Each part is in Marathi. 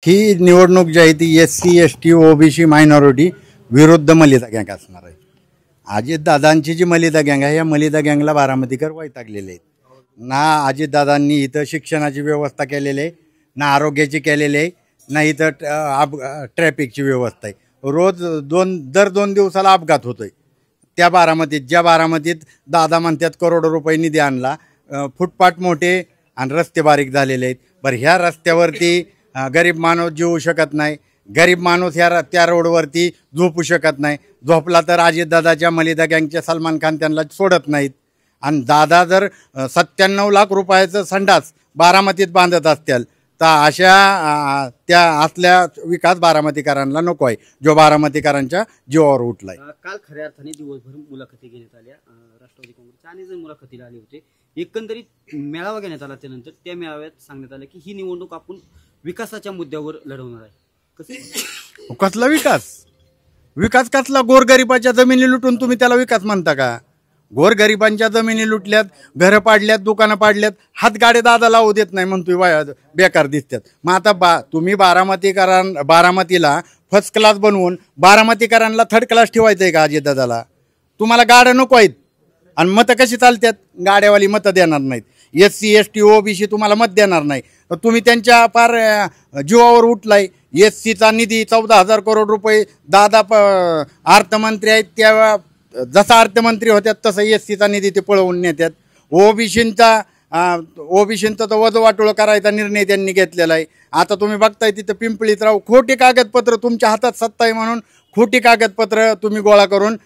ही निवडणूक जी आहे ती SC ST OBC मायनॉरिटी विरुद्ध मलिदा गँग असणार आहे. अजितदादांची जी मलिदा गँग आहे या मलिदा गँगला बारामतीकर वैतागलेले आहेत. ना अजितदादांनी इथं शिक्षणाची व्यवस्था केलेली आहे, ना आरोग्याची केलेली आहे, ना इथं ट्रॅफिकची व्यवस्था आहे. रोज दर दोन दिवसाला अपघात होतोय. त्या बारामतीत ज्या बारामतीत दादा म्हणतात करोडो रुपये निधी आणला, फुटपाथ मोठे आणि रस्ते बारीक झालेले आहेत. बरं ह्या रस्त्यावरती गरीब माणूस जेवू शकत नाही, गरीब माणूस त्या रोडवरती झोपू शकत नाही. झोपला तर अजितदादाच्या मलिदा गँगचे सलमान खान त्यांना सोडत नाहीत. आणि दादा जर 97 लाख रुपयाचं संडास बारामतीत बांधत असतील तर अशा त्या असल्या विकास बारामतीकरांना नको आहे, जो बारामतीकरांच्या जीवावर उठलाय. काल खऱ्या अर्थाने दिवसभर मुलाखती घेण्यात आल्या, राष्ट्रवादी काँग्रेसच्या अनेक जण मुलाखतीला आले होते. एकंदरीत मेळावा घेण्यात आला, त्यानंतर त्या मेळाव्यात सांगण्यात आलं की ही निवडणूक आपण विकासाच्या मुद्द्यावर लढवणार आहे. कसला विकास? विकास कसला? गोरगरिबाच्या जमिनी लुटून तुम्ही त्याला विकास म्हणता का? गोरगरिबांच्या जमिनी लुटल्यात, घरं पाडल्यात, दुकानं पाडल्यात, हातगाडे दादा लावू देत नाही म्हणतोय, बेकार दिसतात. मग आता तुम्ही बारामतीला फर्स्ट क्लास बनवून बारामतीकरांना थर्ड क्लास ठेवायचंय का अजितदादाला? तुम्हाला गाड्या नको आहेत आणि मतं कशी चालतात? गाड्यावाली मतं देणार नाहीत. SC ST OBC तुम्हाला मत देणार नाही. तुम्ही त्यांच्या फार जीवावर उठलाय. SCचा निधी 14,000 करोड रुपये दादा अर्थमंत्री आहेत, त्या जसा अर्थमंत्री होत्यात तसं SCचा निधी ते पळवून नेतात. ओबीसींचा तर वजवाटोळ करायचा निर्णय त्यांनी घेतलेला आहे. आता तुम्ही बघताय तिथं पिंपळीत राहू खोटी कागदपत्र, तुमच्या हातात सत्ता आहे म्हणून खोटी कागदपत्र तुम्ही गोळा करून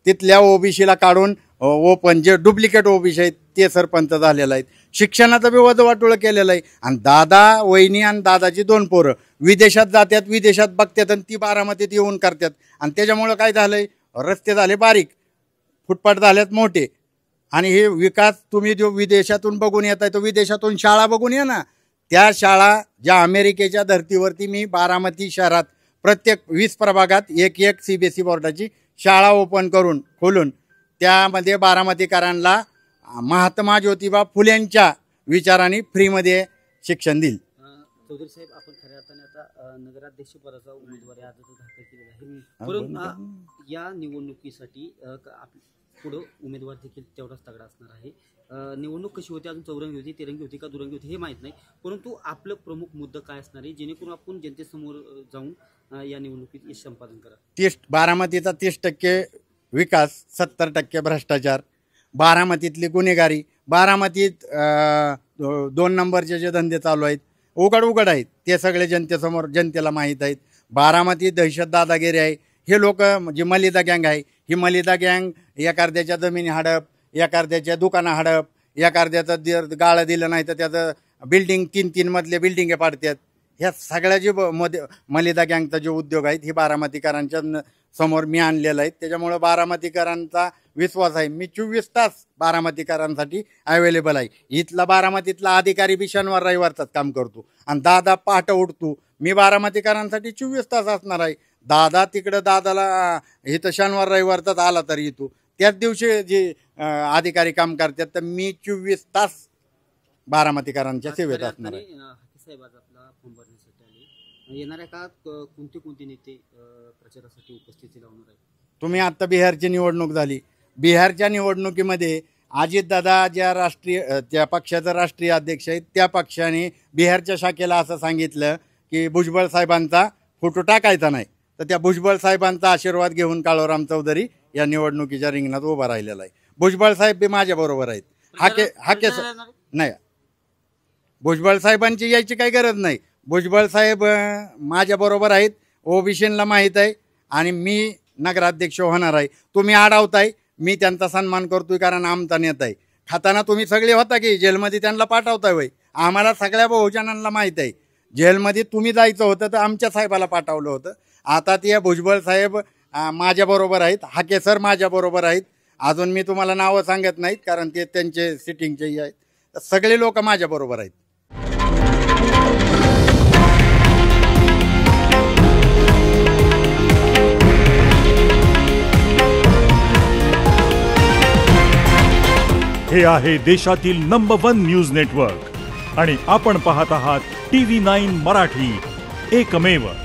तिथल्या OBCला काढून ओपन जे डुप्लिकेट OBC आहेत ते सरपंच झालेलं आहेत. शिक्षणाचं बी वजवाटोळ केलेलं आहे. आणि दादा वहिनी आणि दादाची 2 पोरं विदेशात जातात, विदेशात बघतात आणि ती बारामतीत येऊन करतात. आणि त्याच्यामुळं काय झालंय? रस्ते झाले बारीक, फुटपाथ झालेत मोठे. आणि हे विकास तुम्ही जो विदेशातून बघून येत आहे तो विदेशातून शाळा बघून या ना. त्या शाळा ज्या अमेरिकेच्या धर्तीवरती मी बारामती शहरात प्रत्येक 20 प्रभागात एक CBSE बोर्डाची शाळा खोलून त्यामध्ये बारामतीकरांना महात्मा ज्योतिबा फुलेंच्या विचारांनी फ्रीमध्ये शिक्षण देईल. चौधरी साहेब, आपण खऱ्या अर्थाने आता नगराध्यक्ष पदाचा उमेदवारी अर्ज दाखल केलेला आहे, परंतु या निवडणुकीसाठी पुढं उमेदवार देखील तेवढाच तगडा असणार आहे. निवडणूक कशी होती, अजून चौरंगी होती, तिरंगी होती का दुरंगी होती हे माहीत नाही, परंतु आपलं प्रमुख मुद्दा काय असणार आहे जेणेकरून आपण जनतेसमोर जाऊन या निवडणुकीत यश संपादन करा? बारामतीचा 30% विकास, 70% भ्रष्टाचार, बारामतीतली गुन्हेगारी, बारामतीत 2 नंबरचे जे धंदे चालू आहेत उघड आहेत ते सगळे जनतेला माहीत आहेत. बारामतीत दहशत दादागिरी आहे. हे लोक जी मलिदा गँग आहे ही मलिदा गँग एखाद्याच्या जमिनी हडप, एखाद्याच्या दुकानं हडप, एखाद्याचं गाळं दिलं नाही तर त्याचं बिल्डिंग 3 मजले बिल्डिंगे पाडतात. ह्या सगळ्या जे मलिदा गँगचा जे उद्योग आहेत हे बारामतीकरांच्या समोर मी आणलेलं आहे. त्याच्यामुळं बारामतीकरांचा विश्वास आहे. मी 24 तास बारामतीकरांसाठी अवेलेबल आहे. इथला बारामतीतला अधिकारी बी शनिवार रविवारचाच काम करतो आणि दादा पहाटे उठतो. मी बारामतीकरांसाठी 24 तास असणार आहे. दादा तिकडं दादाला इथं शनिवार रविवारचाच आला तरी येतो. त्याच दिवशी जे अधिकारी काम करतात तर मी 24 तास बारामतीकरांच्या सेवेत असणार आहे. साहेब, आज आपला फॉर्म भरण्यासाठी आले, येणाऱ्या काळात कोणते नेते प्रचारासाठी उपस्थिती लावणार आहेत? तुम्ही आता बिहारची निवडणूक झाली. बिहारच्या निवडणुकीमध्ये अजितदादा त्या पक्षाचा राष्ट्रीय अध्यक्ष आहेत त्या पक्षाने बिहारच्या शाखेला असं सांगितलं की भुजबळ साहेबांचा फोटो टाकायचा नाही. तर त्या भुजबळ साहेबांचा आशीर्वाद घेऊन काळोराम चौधरी या निवडणुकीच्या रिंगणात उभा राहिलेला आहे. भुजबळ साहेब बी माझ्या बरोबर आहेत. हाके नाही, भुजबळ साहेबांची यायची काही गरज नाही. भुजबळ साहेब माझ्या बरोबर आहेत, OBCला माहीत आहे आणि मी नगराध्यक्ष होणार आहे. तुम्ही अडवताय, मी त्यांचा सन्मान करतोय कारण आमचा नेता आहे. खाताना तुम्ही सगळे होता की जेलमध्ये त्यांना पाठवताय वय? आम्हाला सगळ्या बहुजनांना माहीत आहे. जेलमध्ये तुम्ही जायचं होतं तर आमच्या साहेबाला पाठवलं होतं. आता ते भुजबळ साहेब माझ्याबरोबर आहेत, हाके सर माझ्याबरोबर आहेत. अजून मी तुम्हाला नावं सांगत नाहीत कारण ते त्यांचे सिटिंगचे आहेत. सगळे लोक माझ्याबरोबर आहेत. हे आहे देशातील नंबर 1 न्यूज नेटवर्क आणि आपण पाहत आहात TV9 मराठी, एकमेव